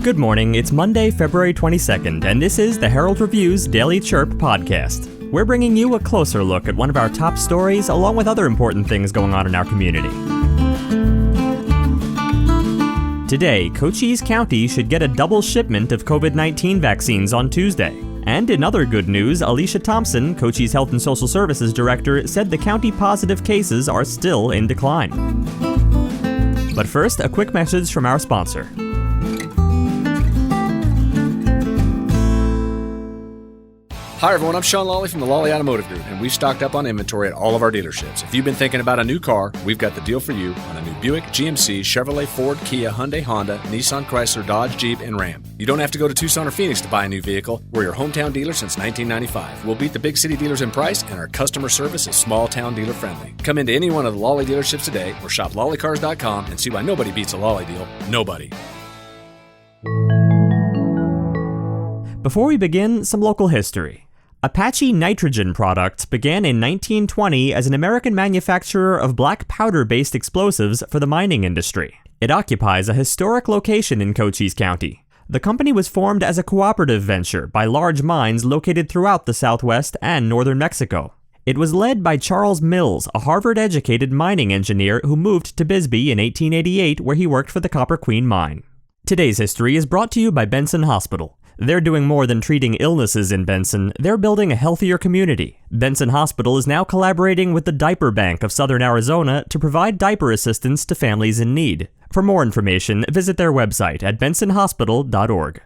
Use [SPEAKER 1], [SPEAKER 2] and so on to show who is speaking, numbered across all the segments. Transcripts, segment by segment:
[SPEAKER 1] Good morning, it's Monday, February 22nd, and this is the Herald Review's Daily Chirp podcast. We're bringing you a closer look at one of our top stories, along with other important things going on in our community. Today, Cochise County should get a double shipment of COVID-19 vaccines on Tuesday. And in other good news, Alicia Thompson, Cochise Health and Social Services Director, said the county positive cases are still in decline. But first, a quick message from our sponsor.
[SPEAKER 2] Hi everyone, I'm Sean Lawley from the Lawley Automotive Group, and we've stocked up on inventory at all of our dealerships. If you've been thinking about a new car, we've got the deal for you on a new Buick, GMC, Chevrolet, Ford, Kia, Hyundai, Honda, Nissan, Chrysler, Dodge, Jeep, and Ram. You don't have to go to Tucson or Phoenix to buy a new vehicle. We're your hometown dealer since 1995. We'll beat the big city dealers in price, and our customer service is small town dealer friendly. Come into any one of the Lawley dealerships today or shop lawleycars.com and see why nobody beats a Lawley deal. Nobody.
[SPEAKER 1] Before we begin, some local history. Apache Nitrogen Products began in 1920 as an American manufacturer of black powder-based explosives for the mining industry. It occupies a historic location in Cochise County. The company was formed as a cooperative venture by large mines located throughout the Southwest and northern Mexico. It was led by Charles Mills, a Harvard-educated mining engineer who moved to Bisbee in 1888, where he worked for the Copper Queen mine. Today's history is brought to you by Benson Hospital. They're doing more than treating illnesses in Benson, they're building a healthier community. Benson Hospital is now collaborating with the Diaper Bank of Southern Arizona to provide diaper assistance to families in need. For more information, visit their website at bensonhospital.org.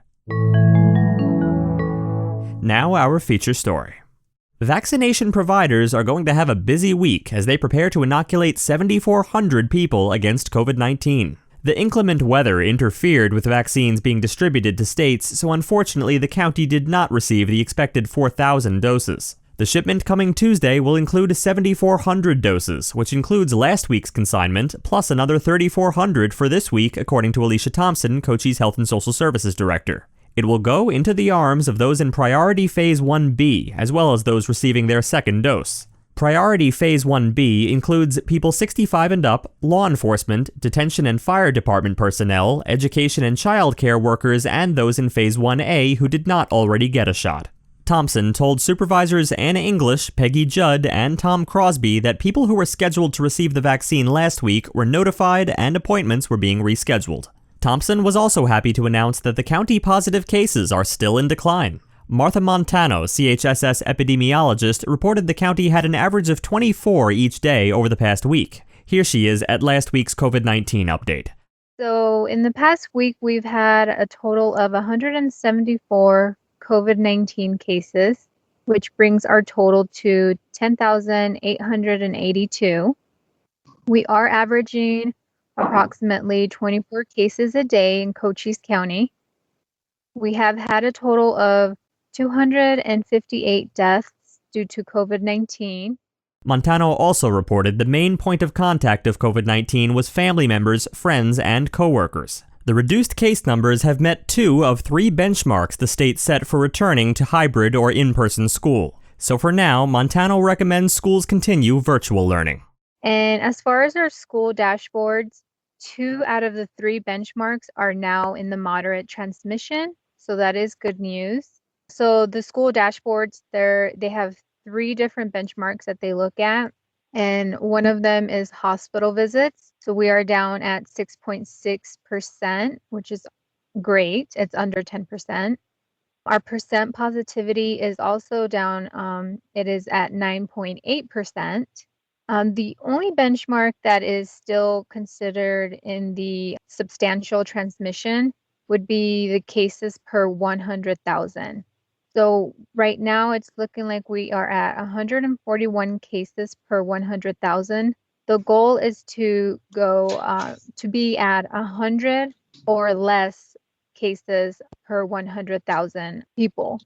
[SPEAKER 1] Now our feature story. Vaccination providers are going to have a busy week as they prepare to inoculate 7,400 people against COVID-19. The inclement weather interfered with vaccines being distributed to states, so unfortunately the county did not receive the expected 4,000 doses. The shipment coming Tuesday will include 7,400 doses, which includes last week's consignment, plus another 3,400 for this week, according to Alicia Thompson, Cochise Health and Social Services Director. It will go into the arms of those in Priority Phase 1B, as well as those receiving their second dose. Priority Phase 1B includes people 65 and up, law enforcement, detention and fire department personnel, education and child care workers, and those in Phase 1A who did not already get a shot. Thompson told supervisors Anna English, Peggy Judd, and Tom Crosby that people who were scheduled to receive the vaccine last week were notified and appointments were being rescheduled. Thompson was also happy to announce that the county positive cases are still in decline. Martha Montano, CHSS epidemiologist, reported the county had an average of 24 each day over the past week. Here she is at last week's COVID-19 update.
[SPEAKER 3] So in the past week, we've had a total of 174 COVID-19 cases, which brings our total to 10,882. We are averaging approximately 24 cases a day in Cochise County. We have had a total of 258 deaths due to COVID-19.
[SPEAKER 1] Montano also reported the main point of contact of COVID-19 was family members, friends, and coworkers. The reduced case numbers have met 2 of 3 benchmarks the state set for returning to hybrid or in-person school. So for now, Montano recommends schools continue virtual learning.
[SPEAKER 3] And as far as our school dashboards, 2 out of the 3 benchmarks are now in the moderate transmission. So that is good news. So the school dashboards, they have 3 different benchmarks that they look at. And one of them is hospital visits. So we are down at 6.6%, which is great. It's under 10%. Our percent positivity is also down. It is at 9.8%. The only benchmark that is still considered in the substantial transmission would be the cases per 100,000. So right now it's looking like we are at 141 cases per 100,000. The goal is to go to be at 100 or less cases per 100,000 people.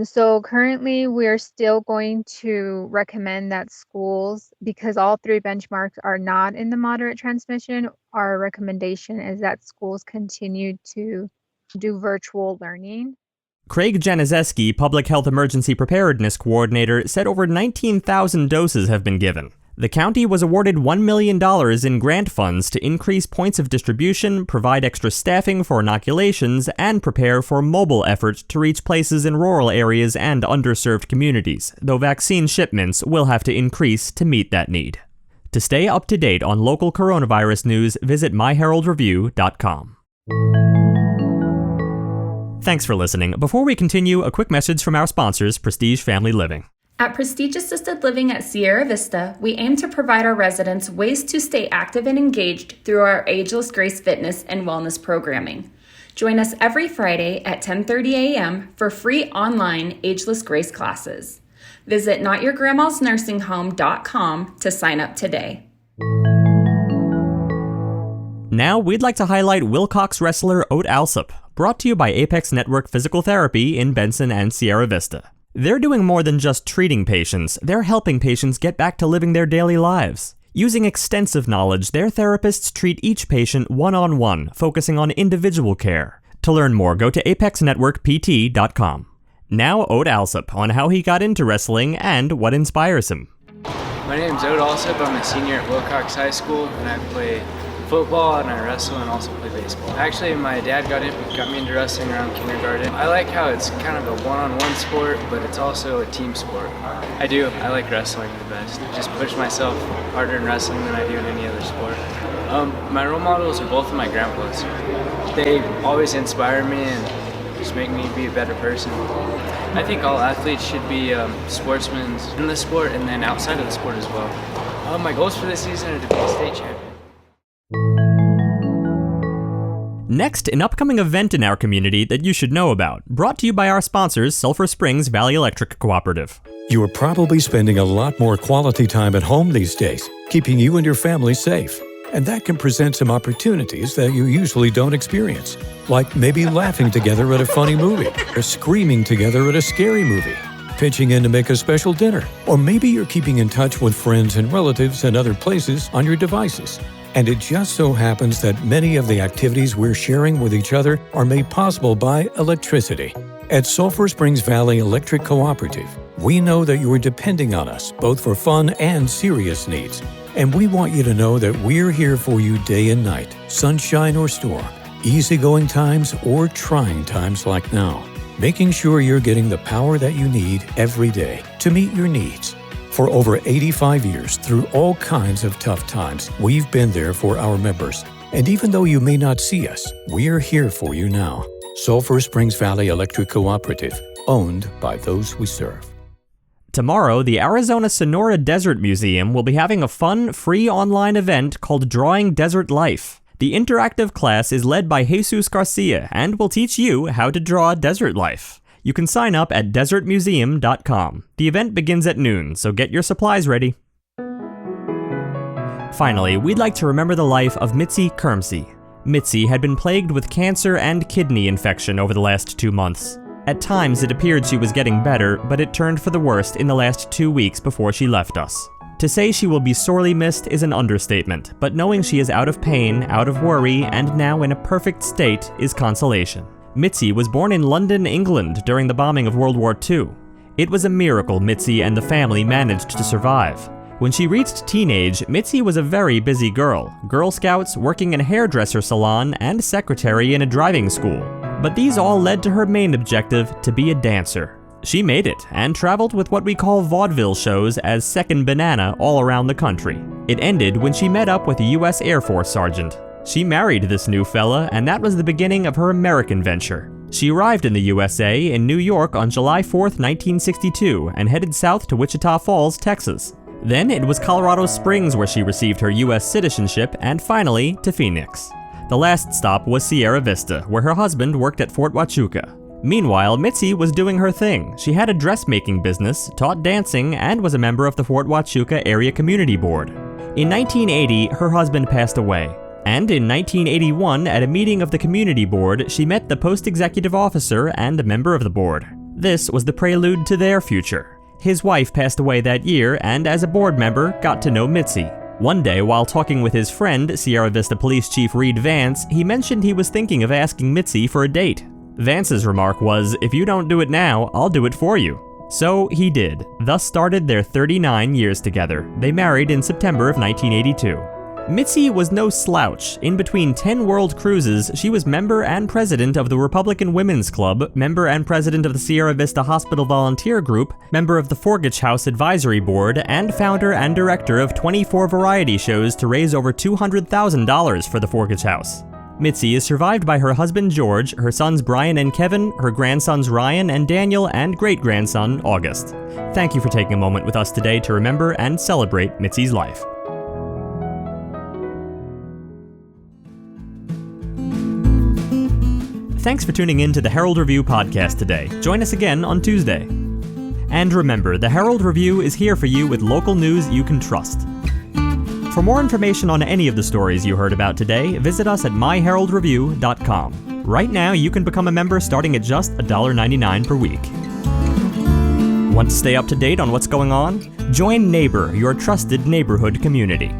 [SPEAKER 3] So currently we're still going to recommend that schools, because all 3 benchmarks are not in the moderate transmission, our recommendation is that schools continue to do virtual learning.
[SPEAKER 1] Craig Januszewski, Public Health Emergency Preparedness Coordinator, said over 19,000 doses have been given. The county was awarded $1 million in grant funds to increase points of distribution, provide extra staffing for inoculations, and prepare for mobile efforts to reach places in rural areas and underserved communities, though vaccine shipments will have to increase to meet that need. To stay up to date on local coronavirus news, visit myheraldreview.com. Thanks for listening. Before we continue, a quick message from our sponsors, Prestige Family Living.
[SPEAKER 4] At Prestige Assisted Living at Sierra Vista, we aim to provide our residents ways to stay active and engaged through our Ageless Grace fitness and wellness programming. Join us every Friday at 10:30 a.m. for free online Ageless Grace classes. Visit notyourgrandmasnursinghome.com to sign up today.
[SPEAKER 1] Now, we'd like to highlight Wilcox wrestler Oat Alsop, brought to you by Apex Network Physical Therapy in Benson and Sierra Vista. They're doing more than just treating patients, they're helping patients get back to living their daily lives. Using extensive knowledge, their therapists treat each patient one-on-one, focusing on individual care. To learn more, go to apexnetworkpt.com. Now, Oat Alsop on how he got into wrestling and what inspires him.
[SPEAKER 5] My name's Oat Alsop. I'm a senior at Wilcox High School, and I play football and I wrestle and also play baseball. Actually, my dad got me into wrestling around kindergarten. I like how it's kind of a one-on-one sport, but it's also a team sport. I like wrestling the best. Just push myself harder in wrestling than I do in any other sport. My role models are both of my grandpas. They always inspire me and just make me be a better person. I think all athletes should be sportsmen in the sport and then outside of the sport as well. My goals for this season are to be a state champion.
[SPEAKER 1] Next, an upcoming event in our community that you should know about, brought to you by our sponsors, Sulphur Springs Valley Electric Cooperative.
[SPEAKER 6] You are probably spending a lot more quality time at home these days, keeping you and your family safe. And that can present some opportunities that you usually don't experience, like maybe laughing together at a funny movie, or screaming together at a scary movie, pitching in to make a special dinner, or maybe you're keeping in touch with friends and relatives and other places on your devices. And it just so happens that many of the activities we're sharing with each other are made possible by electricity. At Sulphur Springs Valley Electric Cooperative, we know that you are depending on us both for fun and serious needs. And we want you to know that we're here for you day and night, sunshine or storm, easygoing times or trying times like now, making sure you're getting the power that you need every day to meet your needs. For over 85 years, through all kinds of tough times, we've been there for our members. And even though you may not see us, we're here for you now. Sulphur Springs Valley Electric Cooperative, owned by those we serve.
[SPEAKER 1] Tomorrow, the Arizona Sonora Desert Museum will be having a fun, free online event called Drawing Desert Life. The interactive class is led by Jesus Garcia and will teach you how to draw desert life. You can sign up at desertmuseum.com. The event begins at noon, so get your supplies ready. Finally, we'd like to remember the life of Mitzi Kermsey. Mitzi had been plagued with cancer and kidney infection over the last 2 months. At times, it appeared she was getting better, but it turned for the worst in the last 2 weeks before she left us. To say she will be sorely missed is an understatement, but knowing she is out of pain, out of worry, and now in a perfect state is consolation. Mitzi was born in London, England during the bombing of World War II. It was a miracle Mitzi and the family managed to survive. When she reached teenage, Mitzi was a very busy girl, Girl Scouts, working in a hairdresser salon, and secretary in a driving school. But these all led to her main objective, to be a dancer. She made it, and traveled with what we call vaudeville shows as Second Banana all around the country. It ended when she met up with a U.S. Air Force sergeant. She married this new fella, and that was the beginning of her American venture. She arrived in the USA in New York on July 4th, 1962, and headed south to Wichita Falls, Texas. Then it was Colorado Springs where she received her U.S. citizenship, and finally to Phoenix. The last stop was Sierra Vista, where her husband worked at Fort Huachuca. Meanwhile, Mitzi was doing her thing. She had a dressmaking business, taught dancing, and was a member of the Fort Huachuca Area Community Board. In 1980, her husband passed away. And in 1981, at a meeting of the community board, she met the post-executive officer and a member of the board. This was the prelude to their future. His wife passed away that year, and as a board member, got to know Mitzi. One day, while talking with his friend, Sierra Vista Police Chief Reed Vance, he mentioned he was thinking of asking Mitzi for a date. Vance's remark was, "If you don't do it now, I'll do it for you." So he did, thus started their 39 years together. They married in September of 1982. Mitzi was no slouch. In between 10 world cruises, she was member and president of the Republican Women's Club, member and president of the Sierra Vista Hospital Volunteer Group, member of the Forgage House Advisory Board, and founder and director of 24 variety shows to raise over $200,000 for the Forgage House. Mitzi is survived by her husband George, her sons Brian and Kevin, her grandsons Ryan and Daniel, and great-grandson August. Thank you for taking a moment with us today to remember and celebrate Mitzi's life. Thanks for tuning in to the Herald Review podcast today. Join us again on Tuesday. And remember, the Herald Review is here for you with local news you can trust. For more information on any of the stories you heard about today, visit us at myheraldreview.com. Right now, you can become a member starting at just $1.99 per week. Want to stay up to date on what's going on? Join Neighbor, your trusted neighborhood community.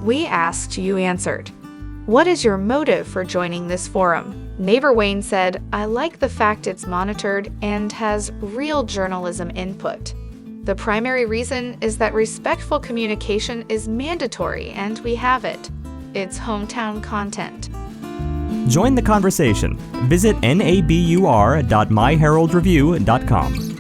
[SPEAKER 7] We asked, you answered. What is your motive for joining this forum? Neighbor Wayne said, I like the fact it's monitored and has real journalism input. The primary reason is that respectful communication is mandatory and we have it. It's hometown content.
[SPEAKER 1] Join the conversation. Visit nabur.myheraldreview.com.